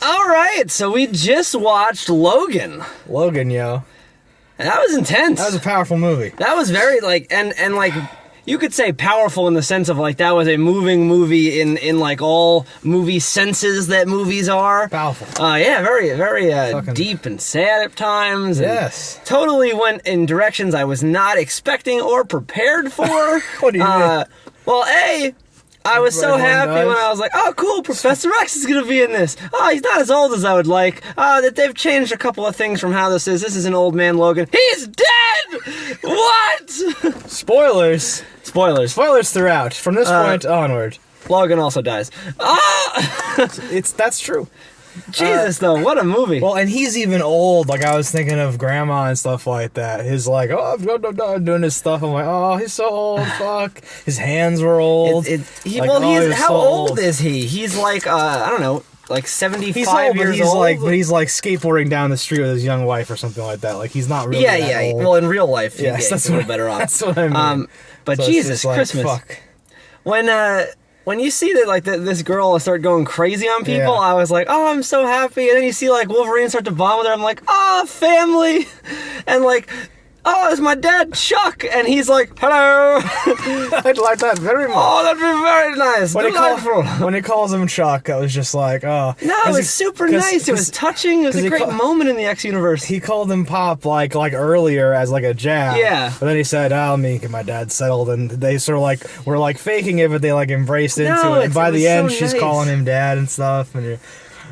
All right, so we just watched Logan. Logan, yo. And that was intense. That was a powerful movie. That was very, like, and like, you could say powerful in the sense of, like, that was a moving movie in like, all movie senses that movies are. Powerful. Yeah, very, very deep and sad at times. Yes. Totally went in directions I was not expecting or prepared for. What do you mean? Well, I was so happy when I was like, oh, cool, Professor X is going to be in this. Oh, he's not as old as I would like. That they've changed a couple of things from how this is. This is an old man Logan. He's dead! What? Spoilers. Spoilers. Spoilers throughout. From this point onward. Logan also dies. That's true. Jesus, though, what a movie. Well, and he's even old. Like, I was thinking of Grandma and stuff like that. He's like, oh, I'm doing this stuff. I'm like, oh, he's so old, fuck. His hands were old. How old is he? He's like, I don't know, like 75 he's old, years old. But he's like skateboarding down the street with his young wife or something like that. Like, he's not really that old. Well, in real life, yes, he's a little better off. That's what I mean. But so Jesus, like, Christmas. Fuck. When you see that, like, this girl start going crazy on people, Yeah. I was like, oh, I'm so happy. And then you see, like, Wolverine start to bond with her. I'm like, oh, family. And, like, oh, it's my dad, Chuck. And he's like, hello. I'd like that very much. Oh, that'd be very nice. When he calls him Chuck, I was just like, oh. No, it was super nice. It was touching. It was a great moment in the X universe. He called him Pop like earlier as like a jab. Yeah. But then he said, oh, let me get my dad settled. And they sort of like were like faking it, but they like embraced into it. And by the end, she's calling him dad and stuff. And you're,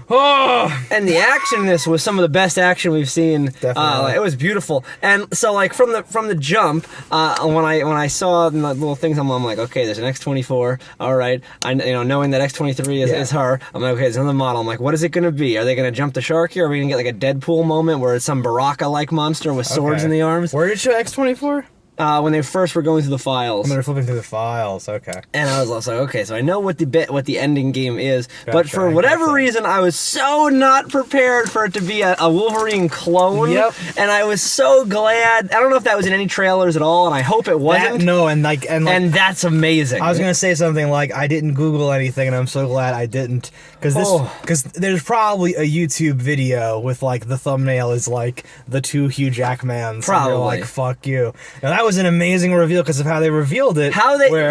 oh! And the action in this was some of the best action we've seen. Definitely. It was beautiful. And so, like, from the jump, when I saw the little things, I'm like, okay, there's an X-24. All right, knowing that X-23 is her, I'm like, okay, there's another model. I'm like, what is it going to be? Are they going to jump the shark here? Are we going to get like a Deadpool moment where it's some Baraka-like monster with swords in the arms? Where did you show X-24? When they first were going through the files. When they were flipping through the files, okay. And I was also like, okay, so I know what the ending game is, but for whatever reason, I was so not prepared for it to be a Wolverine clone. Yep. And I was so glad. I don't know if that was in any trailers at all, and I hope it wasn't. And that's amazing. I was gonna say something like I didn't Google anything, and I'm so glad I didn't, because there's probably a YouTube video with like the thumbnail is like the two Hugh Jackmans. Probably. And like fuck you. Now that was an amazing reveal because of how they revealed it.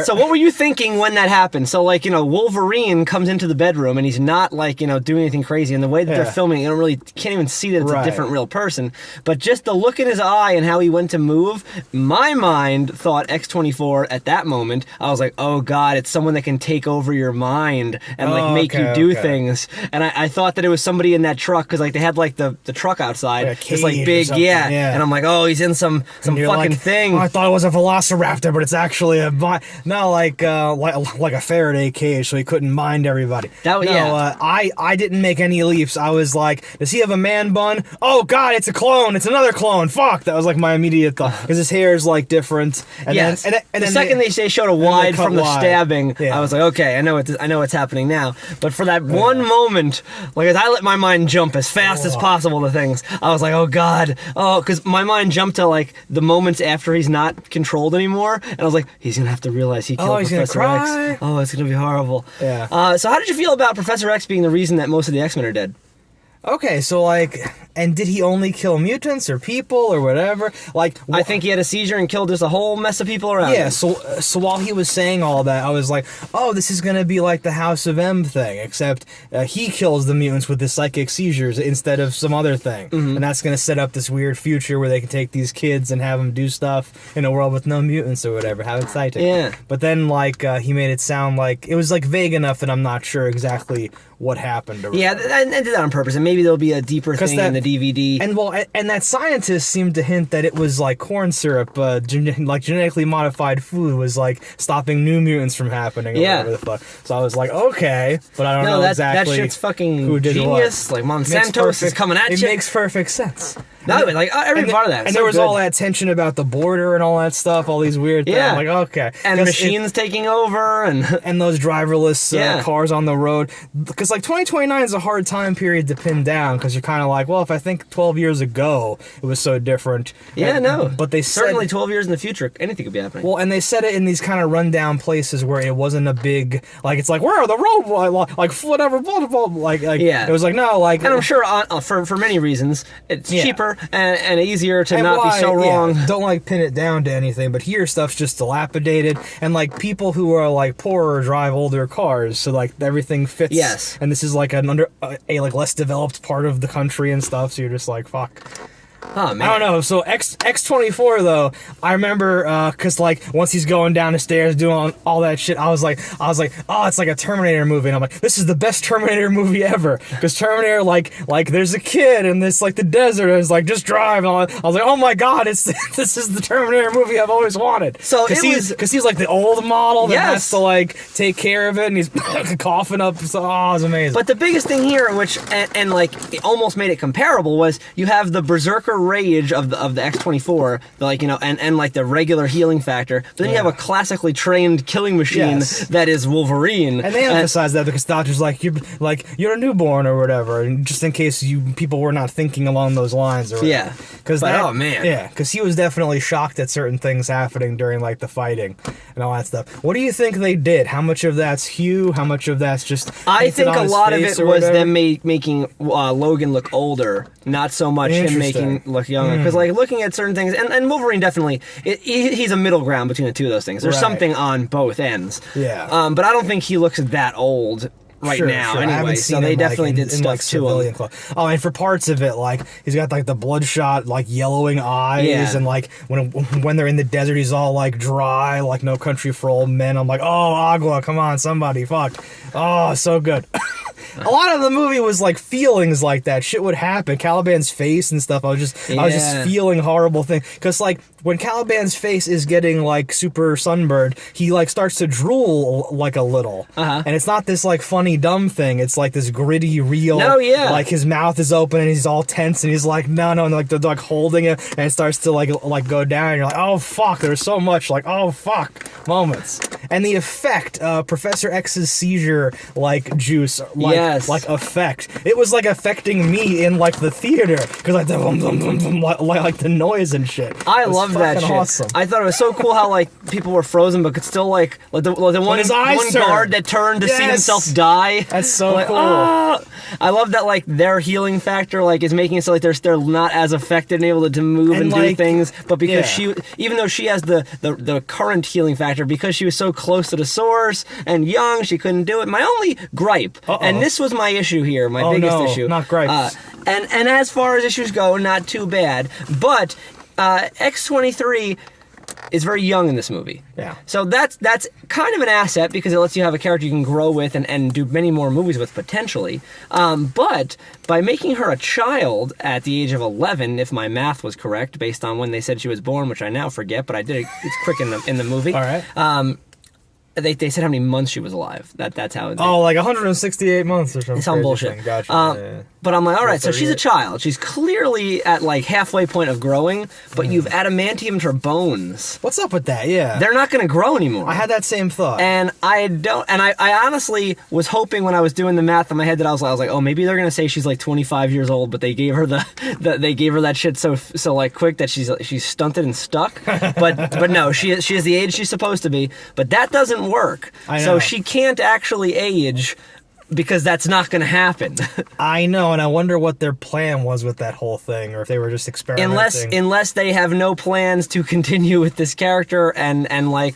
So what were you thinking when that happened? So like, Wolverine comes into the bedroom and he's not like, doing anything crazy, and the way that they're filming, you can't even see that it's a different real person. But just the look in his eye and how he went to move, my mind thought X-24 at that moment. I was like, oh God, it's someone that can take over your mind and like make you do things. And I thought that it was somebody in that truck because like they had like the truck outside. Like it's like big, yeah. And I'm like, oh, he's in some fucking thing. I thought it was a velociraptor, but it's actually like a Faraday cage, so he couldn't mind everybody. I didn't make any leaps. I was like, does he have a man bun? Oh God, it's a clone. It's another clone. Fuck. That was like my immediate thought because his hair is like different. And yes. Then, and the second they showed a wide from the stabbing, yeah. I was like, okay, I know what's happening now. But for that one moment, like as I let my mind jump as fast as possible to things, I was like, oh God, because my mind jumped to like the moments after he's not controlled anymore, and I was like, he's gonna have to realize he killed Professor X. Oh, it's gonna be horrible. Yeah. So how did you feel about Professor X being the reason that most of the X-Men are dead? Okay, so like, and did he only kill mutants or people or whatever? Like, I think he had a seizure and killed just a whole mess of people around him. So while he was saying all that, I was like, oh, this is gonna be like the House of M thing, except he kills the mutants with his psychic seizures instead of some other thing, and that's gonna set up this weird future where they can take these kids and have them do stuff in a world with no mutants or whatever. How exciting! Yeah. But then like he made it sound like it was like vague enough that I'm not sure exactly what happened. Yeah, and did that on purpose, and maybe there'll be a deeper thing in the DVD. And that scientist seemed to hint that it was like corn syrup, like genetically modified food was like stopping new mutants from happening. Or whatever the fuck. So I was like, okay, but I don't know exactly. That shit's fucking who did genius. What. Like Monsanto's is coming at you. It makes perfect sense. No, like every part of that. And there was all that tension about the border and all that stuff, all these weird things. Like, okay. And machines taking over and those driverless cars on the road. Because like 2029 is a hard time period to pin down because you're kind of like, well, if I think 12 years ago it was so different. Yeah, no. But they certainly 12 years in the future, anything could be happening. Well, and they said it in these kind of rundown places where it wasn't a big, like, it's like, where are the robots? Like, whatever, blah, blah, blah. Like, it was like, no, like. And I'm sure for many reasons, it's cheaper and easier to not be so wrong. Don't like pin it down to anything, but here stuff's just dilapidated, and like people who are like poorer drive older cars, so like everything fits. Yes. And this is like a like less developed part of the country and stuff, so you're just like, fuck. Oh, man. I don't know. So X-24 though, I remember because like once he's going down the stairs doing all that shit, I was like, oh, it's like a Terminator movie, and I'm like, this is the best Terminator movie ever. Because Terminator, like there's a kid in this like the desert, and it's like just drive. And I was like, oh my god, this is the Terminator movie I've always wanted. So because he's like the old model that has to like take care of it, and he's coughing up. So, it's amazing. But the biggest thing here, which and like it almost made it comparable, was you have the berserker rage of the X-24, like, you know, and like the regular healing factor. But then you have a classically trained killing machine that is Wolverine. And they emphasize that because Doctor's like you're a newborn or whatever, and just in case people were not thinking along those lines or whatever. Yeah. Oh man. Yeah, because he was definitely shocked at certain things happening during like the fighting and all that stuff. What do you think they did? How much of that's Hugh? How much of that's just? I think a lot of it was them making Logan look older, not so much him making look younger. Because like looking at certain things, and Wolverine definitely, he's a middle ground between the two of those things. There's something on both ends. Yeah. But I don't think he looks that old now anyway, so they definitely did stuff to him. Oh, and for parts of it, like he's got like the bloodshot, like yellowing eyes, and like when they're in the desert, he's all like dry, like No Country for Old Men. I'm like, oh, Agua, come on, somebody, fuck. Oh, so good. A lot of the movie was like feelings like that. Shit would happen. Caliban's face and stuff. I was just feeling horrible things. Because like when Caliban's face is getting like super sunburned, he like starts to drool like a little. And it's not this like funny dumb thing. It's like this gritty, real. No, yeah. Like his mouth is open and he's all tense and he's like, no, and like they're like holding it and it starts to like go down. And you're like, oh fuck. There's so much like oh fuck moments. And the effect, Professor X's seizure like juice, like effect. It was like affecting me in like the theater because like the like the noise and shit. I love that shit. Awesome. I thought it was so cool how like people were frozen but could still like the one guard that turned to see himself die. That's so like, cool. I love that like their healing factor like is making it so like they're not as affected and able to move and do things, but because even though she has the current healing factor, because she was so close to the source and young, she couldn't do it. My only gripe, and this was my issue here, my biggest issue. Not gripes. And as far as issues go, not too bad. But X-23 is very young in this movie. Yeah. So that's kind of an asset because it lets you have a character you can grow with and do many more movies with potentially. But by making her a child at the age of 11, if my math was correct, based on when they said she was born, which I now forget, but I did it's quick in the movie. All right. They said how many months she was alive. That's how. Like 168 months or something. Some bullshit. Gotcha. But I'm like, all right, so she's a child. She's clearly at like halfway point of growing, but you've adamantiumed her bones. What's up with that? Yeah. They're not going to grow anymore. I had that same thought. And I honestly was hoping when I was doing the math in my head that I was like, oh, maybe they're going to say she's like 25 years old, but they gave her they gave her that shit so like quick that she's stunted and stuck. But no, she is the age she's supposed to be, but that doesn't work. I know. So she can't actually age because that's not going to happen. I know, and I wonder what their plan was with that whole thing, or if they were just experimenting. Unless they have no plans to continue with this character, and like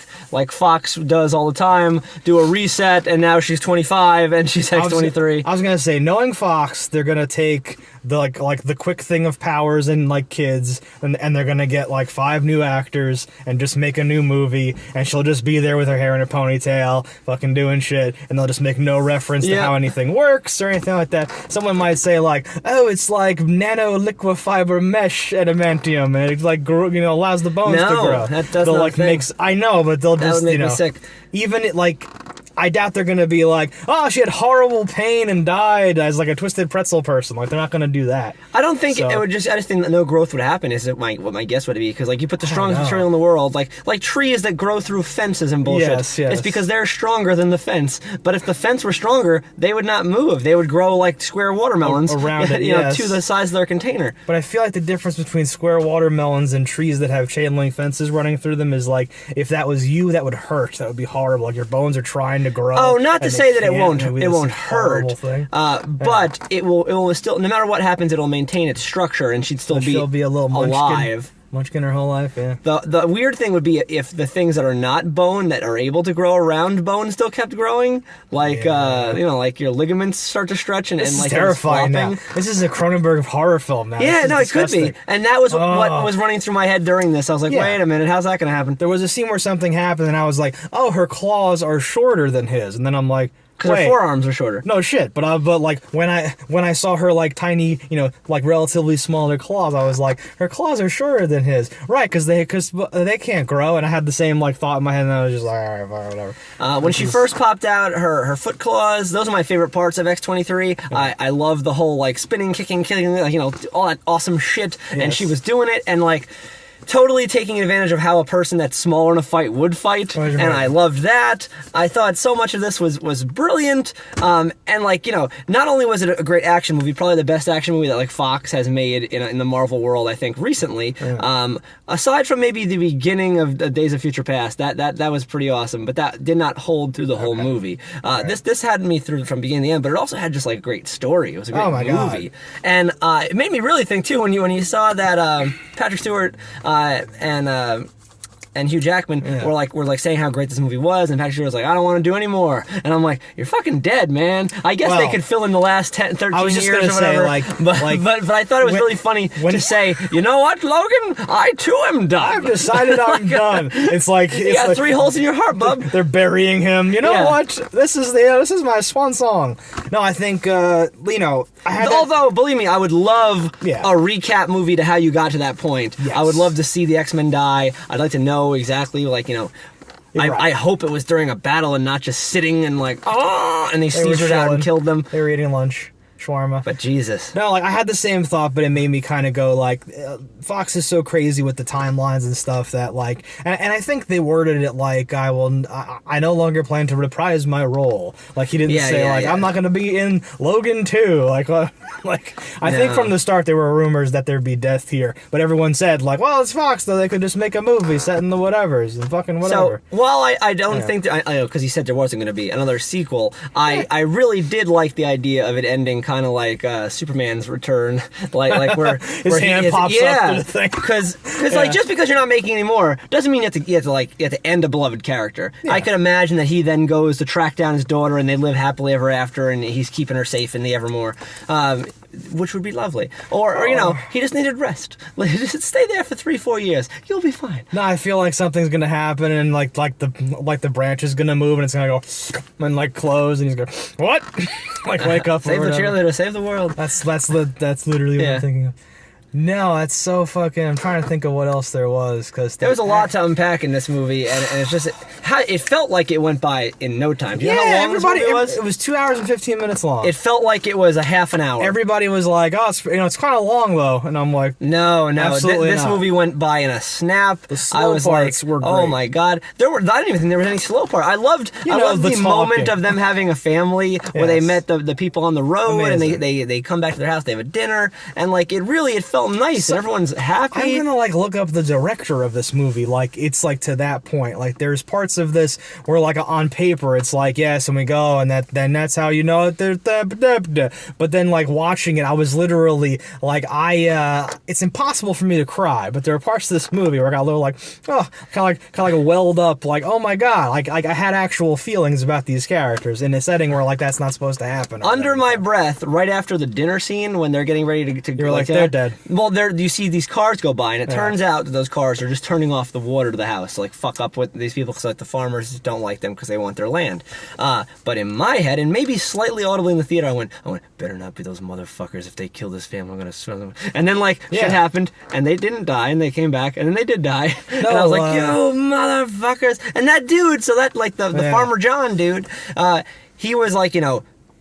Fox does all the time, do a reset, and now she's 25 and she's X-23. I was gonna say, knowing Fox, they're gonna take the like the quick thing of powers and like kids, and they're gonna get like 5 new actors and just make a new movie, and she'll just be there with her hair in a ponytail, fucking doing shit, and they'll just make no reference to how anything works or anything like that. Someone might say like, oh, it's like nano liquefiber mesh adamantium, and it like allows the bones to grow. That does not like makes. I know, but they'll just make me sick. Even like. I doubt they're gonna be like, oh, she had horrible pain and died as like a twisted pretzel person. Like, they're not gonna do that. I don't think it would just. I just think that no growth would happen. Is what my guess would be, because like you put the strongest material in the world, like trees that grow through fences and bullshit. Yes. It's because they're stronger than the fence. But if the fence were stronger, they would not move. They would grow like square watermelons around it, you know, to the size of their container. But I feel like the difference between square watermelons and trees that have chain link fences running through them is like, if that was you, that would hurt. That would be horrible. Like your bones are trying to grow. Oh, not to say that it won't hurt. But it will still, no matter what happens, it'll maintain its structure, and she'd still be a little alive. Munchkin her whole life, yeah. The weird thing would be if the things that are not bone, that are able to grow around bone, still kept growing. Like, you know, like your ligaments start to stretch and like terrifying now. This is a Cronenberg horror film now. Yeah, no, it could be. And that was what was running through my head during this. I was like, wait a minute, how's that going to happen? There was a scene where something happened, and I was like, oh, her claws are shorter than his. And then I'm like, because her forearms are shorter. No shit, but like when I saw her like tiny, you know, like relatively smaller claws, I was like, her claws are shorter than his, right? Because they can't grow, and I had the same like thought in my head, and I was just like, all right, whatever. When she first popped out, her foot claws, those are my favorite parts of X-23. I love the whole like spinning, kicking, like, you know, all that awesome shit, and she was doing it, and like, totally taking advantage of how a person that's smaller in a fight would fight, and I loved that. I thought so much of this was brilliant, and like, you know, not only was it a great action movie, probably the best action movie that like Fox has made in the Marvel world, I think, recently. Aside from maybe the beginning of Days of Future Past, that was pretty awesome, but that did not hold through the whole movie. This had me through from beginning to the end, but it also had just like a great story. It was a great movie, and it made me really think too when you saw that Patrick Stewart and Hugh Jackman were like saying how great this movie was, and Patrick Stewart was like, I don't want to do any more. And I'm like, you're fucking dead, man. I guess they could fill in the last 10, 13 I was just years gonna or whatever. Say, but I thought it was really funny to say, you know what, Logan? I too am done. I've decided I'm done. It's like you got 3 holes in your heart, bub. They're burying him. You know what? This is my swan song. No, I think you know, although believe me, I would love a recap movie to how you got to that point. Yes. I would love to see the X-Men die. I'd like to know exactly, like, you know, I hope it was during a battle and not just sitting and like, and they sneezed out and killed them. They were eating lunch. Shawarma. But Jesus. No, like I had the same thought, but it made me kind of go like, Fox is so crazy with the timelines and stuff that like, and I think they worded it like, I no longer plan to reprise my role. Like he didn't say I'm not going to be in Logan 2. Like I think from the start there were rumors that there'd be death here, but everyone said like, well, it's Fox, though they could just make a movie set in the whatevers and fucking whatever. So while I don't think that, I know, because he said there wasn't going to be another sequel, I really did like the idea of it ending kind of like Superman's return, like where his hand pops up through the thing. Because like just because you're not making any more doesn't mean you have to end a beloved character. I could imagine that he then goes to track down his daughter and they live happily ever after, and he's keeping her safe in the Evermore, which would be lovely. Or you know, he just needed rest. Just stay there for 3-4 years. You'll be fine. No, I feel like something's gonna happen, and like the branch is gonna move, and it's gonna go and like close, and he's going, what? Like wake up. Save the cheerleader. Save the world. That's literally what I'm thinking of. No, that's so fucking... I'm trying to think of what else there was, because... There was a lot to unpack in this movie, and it's just... It felt like it went by in no time. Do you know how long this movie was? It was 2 hours and 15 minutes long. It felt like it was a half an hour. Everybody was like, oh, it's kind of long, though. And I'm like... No. This movie went by in a snap. The slow parts were great. Oh, my God. I didn't even think there was any slow part. I loved the moment of them having a family where they met the people on the road. Amazing. And they come back to their house, they have a dinner, and like it felt nice, and everyone's happy. I'm gonna like look up the director of this movie. Like it's like to that point. Like there's parts of this where like on paper it's like yes, and we go, and then that's how you know it. But then like watching it, I was literally like it's impossible for me to cry. But there are parts of this movie where I got a little like kind of like welled up. Like oh my God, like I had actual feelings about these characters in a setting where like that's not supposed to happen. Under my breath, right after the dinner scene when they're getting ready to you're like they're dead. Well, there you see these cars go by, and it turns out that those cars are just turning off the water to the house to like fuck up with these people because like the farmers don't like them because they want their land. But in my head, and maybe slightly audibly in the theater, I went, better not be those motherfuckers. If they kill this family, I'm gonna swim them. And then like shit happened, and they didn't die, and they came back, and then they did die. And I was like, you motherfuckers! And that dude, so that like the Farmer John dude, he was like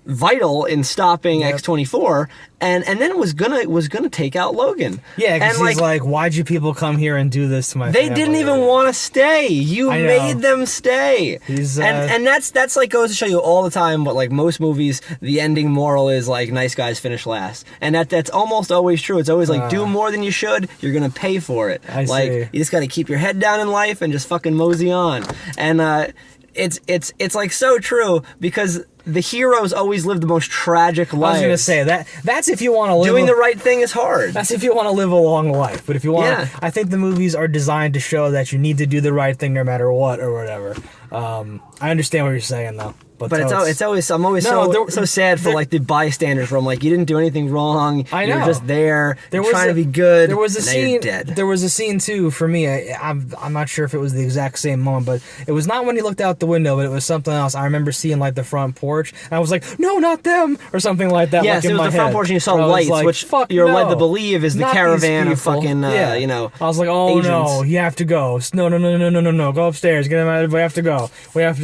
vital in stopping X-24, and then was gonna take out Logan. Yeah, because he's like, why'd you people come here and do this to my family? They didn't even want to stay. You made them stay. And that's like goes to show you all the time what like most movies, the ending moral is like nice guys finish last. And that's almost always true. It's always like do more than you should, you're gonna pay for it. I see. You just gotta keep your head down in life and just fucking mosey on. And it's like so true because the heroes always live the most tragic lives. I was gonna say that's if you want to live. Doing the right thing is hard. That's if you want to live a long life. But if you want, I think the movies are designed to show that you need to do the right thing no matter what or whatever. I understand what you're saying though. But it's always I'm always so sad for like the bystanders. Where I'm like, you didn't do anything wrong. I know. You're just there. You're trying to be good. There was a scene. You're dead. There was a scene too for me. I'm not sure if it was the exact same moment, but it was not when he looked out the window, but it was something else. I remember seeing like the front porch, and I was like, no, not them, or something like that. Yes, like, it was the front porch, and you saw lights, like, which you're led to believe is the caravan of fucking. I was like, oh agents. No, you have to go. No, go upstairs. Get him out. We have to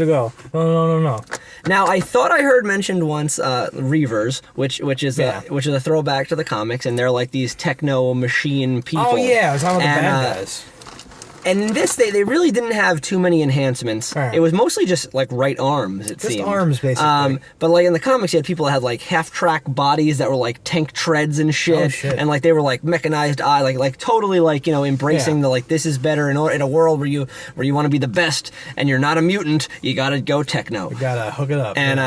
go. No. Now, I thought I heard mentioned once Reavers, which is a throwback to the comics, and they're like these techno machine people. Oh yeah, I was talking about the bad guys. And in this, they really didn't have too many enhancements. Right. It was mostly just like right arms, it seemed. Just arms, basically. But like in the comics, you had people that had like half-track bodies that were like tank treads and shit. Oh, shit. And like they were like mechanized eye, like totally like embracing the like this is better in a world where you want to be the best and you're not a mutant. You gotta go techno. You gotta hook it up. And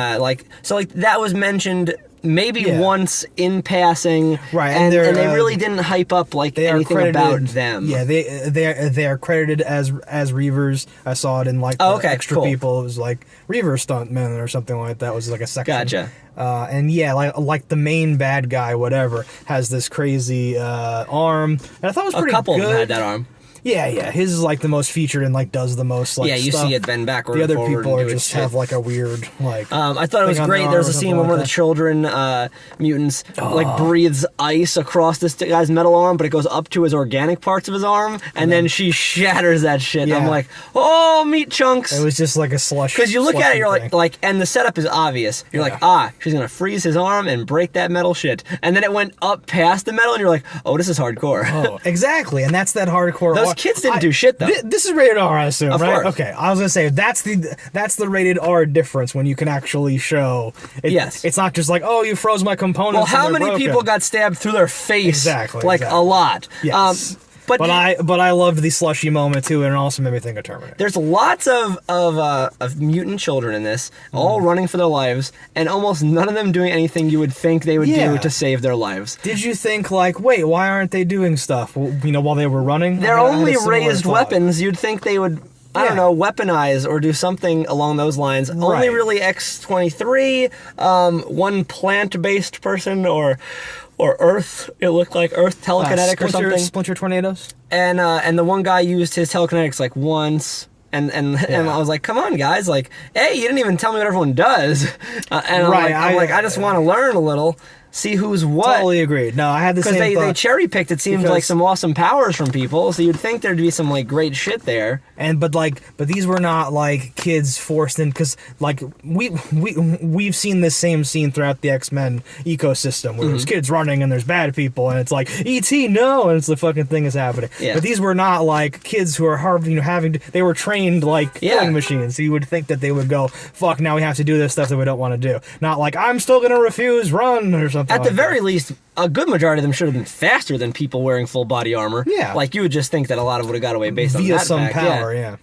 so that was mentioned. Maybe once in passing, right? And they really didn't hype up like anything about them. Yeah, they are credited as Reavers. I saw it in like extra people. It was like Reaver stuntmen or something like that. It was like a section. Gotcha. And like the main bad guy, whatever, has this crazy arm. And I thought it was pretty good. A couple of them had that arm. Yeah. His is like the most featured and like does the most like you stuff. see it bend backward. The other and people and just have like a weird like. I thought it was great. There's a scene where one of the children mutants like breathes ice across this guy's metal arm, but it goes up to his organic parts of his arm, and then she shatters that shit. Yeah. And I'm like, oh, meat chunks. It was just like a slush. Because you look at it, you're like, and the setup is obvious. You're like, she's gonna freeze his arm and break that metal shit, and then it went up past the metal, and you're like, oh, this is hardcore. Oh, exactly, and that's that hardcore. Those kids didn't do shit. This is rated R, I assume, of right? Course. Okay, I was gonna say that's the rated R difference when you can actually show. It's not just like, oh, you froze my components. Well, how many people got stabbed through their face? Exactly, a lot. Yes. But I loved the slushy moment too, and it also made me think of Terminator. There's lots of mutant children in this, all running for their lives, and almost none of them doing anything you would think they would do to save their lives. Did you think like, wait, why aren't they doing stuff? While they were running, they're only raised weapons. You'd think they would. I don't know, weaponize or do something along those lines. Right. Only really X-23, one plant-based person or Earth. It looked like Earth telekinetic or something. Splinter tornadoes. And the one guy used his telekinetics like once. And I was like, come on, guys! Like, hey, you didn't even tell me what everyone does. And I just want to learn a little. See who's what. Totally agreed. No, I had the same thought. Because they cherry picked. It seemed like some awesome powers from people, so you'd think there'd be some like great shit there. But these were not like kids forced in, because like we've seen this same scene throughout the X-Men ecosystem where there's kids running and there's bad people and it's like E.T. no, and it's the fucking thing is happening. Yeah. But these were not like kids who are they were trained like killing machines. So you would think that they would go, fuck, now we have to do this stuff that we don't want to do. Not like, I'm still gonna refuse, run or something. At the very least, a good majority of them should have been faster than people wearing full body armor. Yeah. Like, you would just think that a lot of would have got away based on that via some fact. power, yeah.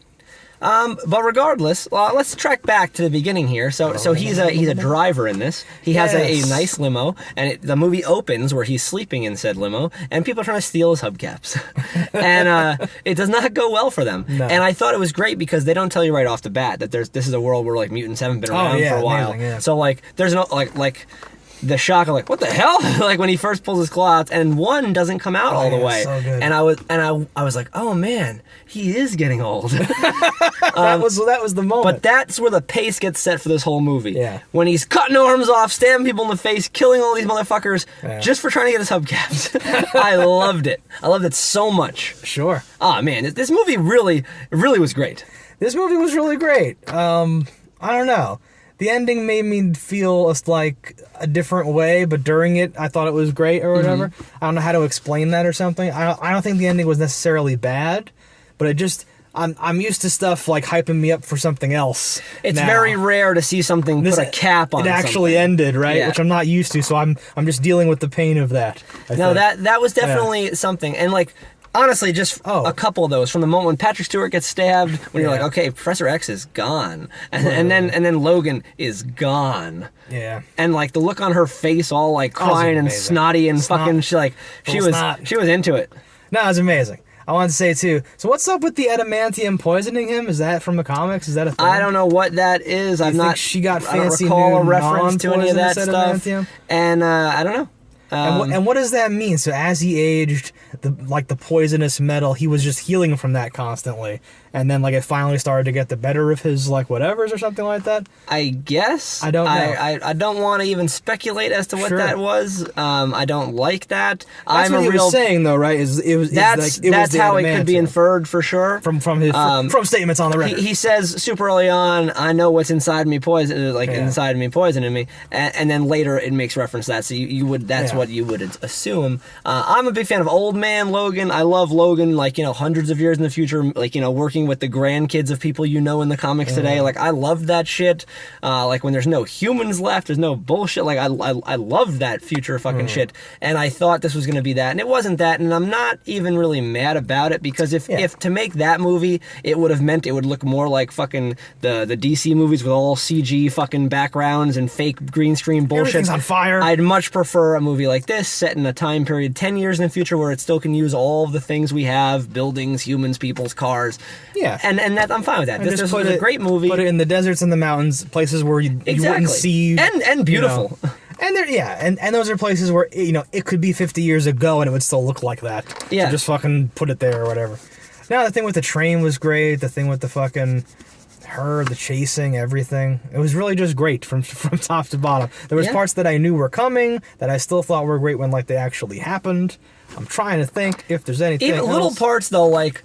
But regardless, let's track back to the beginning here. So he's a driver in this. He has a nice limo, and the movie opens where he's sleeping in said limo, and people are trying to steal his hubcaps, and it does not go well for them. No. And I thought it was great because they don't tell you right off the bat that this is a world where like mutants haven't been around for a while. Amazing, yeah. So like there's no like. the shock of like, what the hell? Like when he first pulls his claw out, and one doesn't come out all the way. So good. And I was like, oh man, he is getting old. That was the moment. But that's where the pace gets set for this whole movie. Yeah. When he's cutting arms off, stabbing people in the face, killing all these motherfuckers just for trying to get his hubcaps. I loved it. I loved it so much. Sure. Ah man, this movie really was great. This movie was really great. I don't know. The ending made me feel like a different way, but during it, I thought it was great or whatever. I don't know how to explain that or something. I don't think the ending was necessarily bad, but it just... I'm used to stuff like hyping me up for something else. It's very rare to see something put a cap on. It actually ended, right? Which I'm not used to, so I'm just dealing with the pain of that. That was definitely something, and like... Honestly, just a couple of those. From the moment when Patrick Stewart gets stabbed, when you're like, okay, Professor X is gone. And then Logan is gone. Yeah. And like the look on her face, all like crying and snotty and fucking, she was into it. No, it was amazing. I wanted to say too, so what's up with the adamantium poisoning him? Is that from the comics? Is that a thing? I don't know what that is. She got fancy I don't recall new a reference to any of that stuff. Adamantium? And I don't know. And what does that mean? So as he aged, the poisonous metal, he was just healing from that constantly, and then like it finally started to get the better of his like whatevers or something like that. I guess I don't know. I don't want to even speculate as to what that was. I don't like that. That's what he was saying though, right? That's how it could be inferred for sure from statements on the record. He says super early on, "I know what's inside me, inside me, poisoning me," and then later it makes reference to that. So you would what you would assume. I'm a big fan of Old Man Logan. I love Logan, like, hundreds of years in the future, like, working with the grandkids of people in the comics today. Like, I love that shit. Like, when there's no humans left, there's no bullshit. Like, I love that future fucking shit. And I thought this was going to be that, and it wasn't that, and I'm not even really mad about it, because if to make that movie, it would have meant it would look more like fucking the DC movies with all CG fucking backgrounds and fake green screen bullshit. Everything's on fire. I'd much prefer a movie like this set in a time period 10 years in the future where it still can use all of the things we have, buildings, humans, peoples, cars. Yeah. And that I'm fine with that. This was a great movie. Put it in the deserts and the mountains, places where you wouldn't see. And beautiful. And and those are places where it could be 50 years ago and it would still look like that. Yeah. So just fucking put it there or whatever. Now the thing with the train was great. The thing with the fucking the chasing, everything. It was really just great from top to bottom. There was parts that I knew were coming that I still thought were great when like they actually happened. I'm trying to think if there's anything even else. Little parts though, like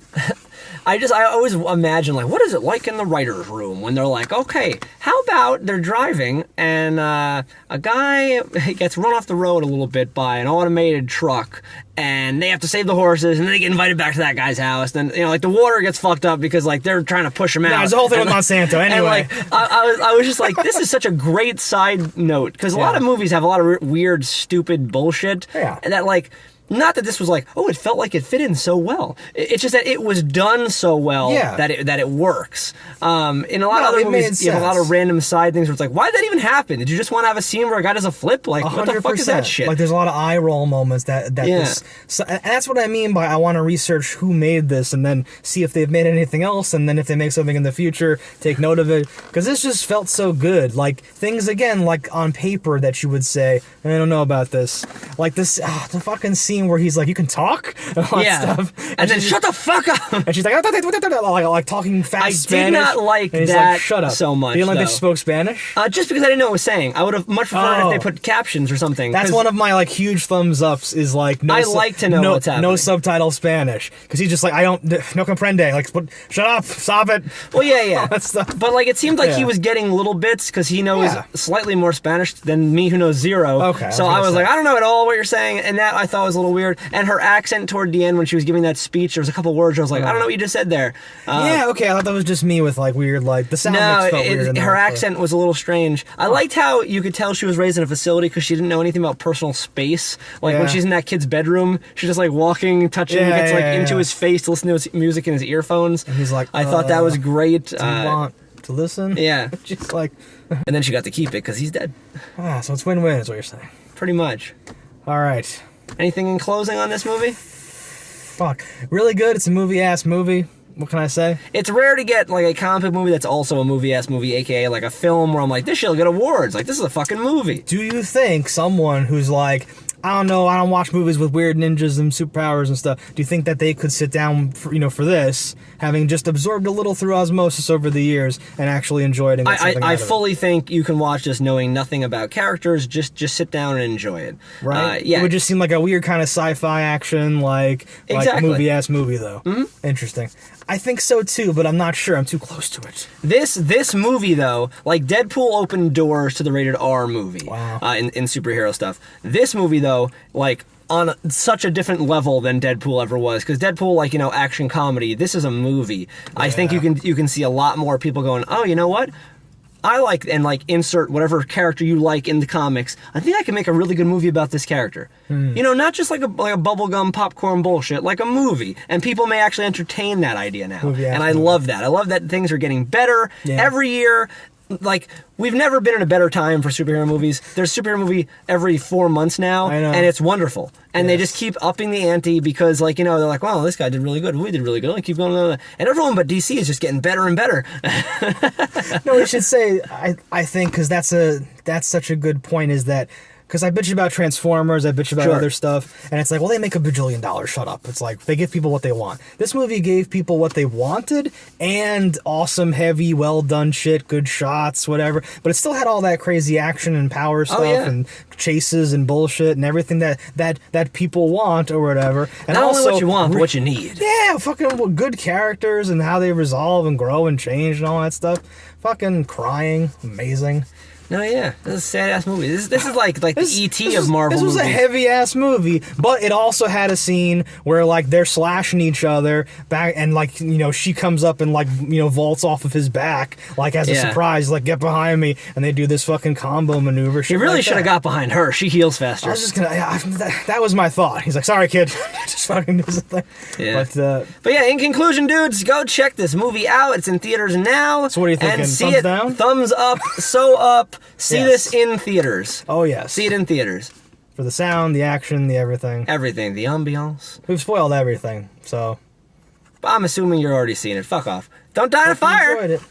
I always imagine, like, what is it like in the writer's room when they're like, okay, how about they're driving and a guy gets run off the road a little bit by an automated truck, and they have to save the horses, and then they get invited back to that guy's house. Then like the water gets fucked up because like they're trying to push him out. There's a whole thing with Monsanto anyway. And, like, I was just like, this is such a great side note, because a lot of movies have a lot of weird, stupid bullshit that like. Not that this was like, oh, it felt like it fit in so well. It's just that it was done so well that it works. In a lot of other movies, you have a lot of random side things where it's like, why did that even happen? Did you just want to have a scene where a guy does a flip? Like, 100%. What the fuck is that shit? Like, there's a lot of eye roll moments and that's what I mean by I want to research who made this and then see if they've made anything else, and then if they make something in the future, take note of it. Because this just felt so good. Like, things, again, like on paper that you would say, I don't know about this. Like this, the fucking scene where he's like, you can talk? And all that stuff. And then shut the fuck up! And she's like talking fast Spanish. I did not like that like, shut up. So much. You didn't like they spoke Spanish? Just because I didn't know what it was saying. I would have much preferred if they put captions or something. That's one of my like huge thumbs ups is like, I like to know what's happening. No subtitle Spanish. Because he's just like, no comprende. Like, shut up, stop it. Well, yeah. But like, it seemed like he was getting little bits because he knows slightly more Spanish than me who knows zero. Okay. So I was like, I don't know at all what you're saying. And that I thought was a little weird. And her accent toward the end when she was giving that speech, there was a couple words where I was like, I don't know what you just said there. Okay, I thought that was just me with like weird, like the sound mix felt weird. Her accent was a little strange. I liked how you could tell she was raised in a facility because she didn't know anything about personal space. Like when she's in that kid's bedroom, she's just like walking, touching, gets into his face to listen to his music in his earphones. And he's like, I thought that was great. Do you want to listen? Yeah. Just like... And then she got to keep it because he's dead. So it's win-win is what you're saying. Pretty much. All right. Anything in closing on this movie? Fuck. Really good. It's a movie-ass movie. What can I say? It's rare to get like a comic book movie that's also a movie-ass movie, aka like a film where I'm like, this shit'll get awards. Like, this is a fucking movie. Do you think someone who's like, I don't know, I don't watch movies with weird ninjas and superpowers and stuff, do you think that they could sit down for this, having just absorbed a little through osmosis over the years, and actually enjoy it? And I fully think you can watch this knowing nothing about characters, just sit down and enjoy it. Right? Yeah. It would just seem like a weird kind of sci-fi action, like movie-ass movie, though. Mm-hmm. Interesting. I think so too, but I'm not sure. I'm too close to it. This movie, though, like Deadpool opened doors to the rated R movie. Wow. In superhero stuff. This movie, though, like on such a different level than Deadpool ever was, because Deadpool, like, action comedy. This is a movie. Yeah. I think you can see a lot more people going, oh, you know what? I like, and like insert whatever character you like in the comics. I think I can make a really good movie about this character. Not just like a bubblegum popcorn bullshit, like a movie. And people may actually entertain that idea now. And I love that. I love that things are getting better every year. Like, we've never been in a better time for superhero movies. There's a superhero movie every 4 months now, and it's wonderful. And they just keep upping the ante because, like, they're like, wow, this guy did really good. We did really good. Like, keep going. And everyone but DC is just getting better and better. No, we should say, I think, because that's such a good point, is that, because I bitch about Transformers, I bitch about other stuff, and it's like, well, they make $1 billion, shut up. It's like, they give people what they want. This movie gave people what they wanted, and awesome, heavy, well-done shit, good shots, whatever, but it still had all that crazy action and power stuff, and chases and bullshit, and everything that people want, or whatever. And not also, only what you want, but what you need. Yeah, fucking good characters, and how they resolve and grow and change and all that stuff. Fucking crying, amazing. No, yeah, this is a sad-ass movie. This is like the E.T. of Marvel movies. This was a heavy-ass movie, but it also had a scene where, like, they're slashing each other back, and, like, she comes up and, like, vaults off of his back, like, as a surprise, like, get behind me, and they do this fucking combo maneuver. He really should have got behind her. She heals faster. I was just gonna, that was my thought. He's like, sorry, kid. Just fucking do something. Yeah. But yeah, in conclusion, dudes, go check this movie out. It's in theaters now. So what are you thinking? And see Thumbs down? Thumbs up, so up. See this in theaters. Oh, yes. See it in theaters. For the sound, the action, the everything. Everything. The ambiance. We've spoiled everything, so. I'm assuming you're already seeing it. Fuck off. Don't die in a fire. Enjoyed it.